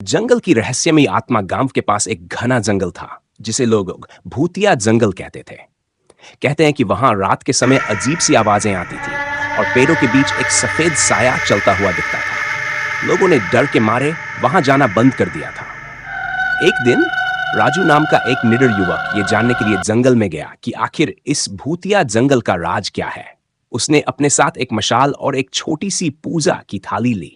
जंगल की रहस्यमयी आत्मा गांव के पास एक घना जंगल था जिसे लोग भूतिया जंगल कहते थे। कहते हैं कि वहां रात के समय अजीब सी आवाजें आती थी और पेड़ों के बीच एक सफेद साया चलता हुआ दिखता था। लोगों ने डर के मारे वहां जाना बंद कर दिया था। एक दिन राजू नाम का एक निडर युवक ये जानने के लिए जंगल में गया कि आखिर इस भूतिया जंगल का राज क्या है। उसने अपने साथ एक मशाल और एक छोटी सी पूजा की थाली ली।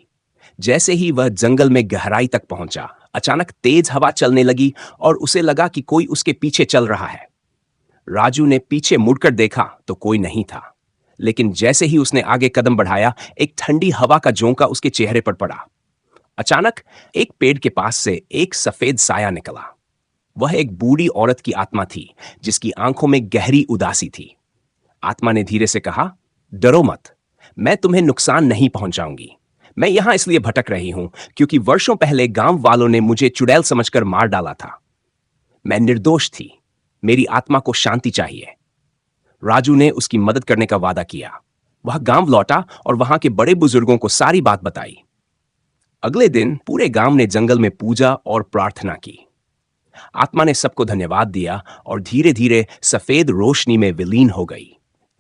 जैसे ही वह जंगल में गहराई तक पहुंचा, अचानक तेज हवा चलने लगी और उसे लगा कि कोई उसके पीछे चल रहा है। राजू ने पीछे मुड़कर देखा तो कोई नहीं था, लेकिन जैसे ही उसने आगे कदम बढ़ाया, एक ठंडी हवा का झोंका उसके चेहरे पर पड़ा। अचानक एक पेड़ के पास से एक सफेद साया निकला। वह एक बूढ़ी औरत की आत्मा थी जिसकी आंखों में गहरी उदासी थी। आत्मा ने धीरे से कहा, डरो मत, मैं तुम्हें नुकसान नहीं पहुंचाऊंगी। मैं यहां इसलिए भटक रही हूं क्योंकि वर्षों पहले गांव वालों ने मुझे चुड़ैल समझकर मार डाला था। मैं निर्दोष थी, मेरी आत्मा को शांति चाहिए। राजू ने उसकी मदद करने का वादा किया। वह गांव लौटा और वहां के बड़े बुजुर्गों को सारी बात बताई। अगले दिन पूरे गांव ने जंगल में पूजा और प्रार्थना की। आत्मा ने सबको धन्यवाद दिया और धीरे धीरे सफेद रोशनी में विलीन हो गई।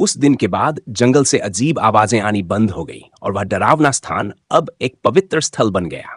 उस दिन के बाद जंगल से अजीब आवाजें आनी बंद हो गई और वह डरावना स्थान अब एक पवित्र स्थल बन गया।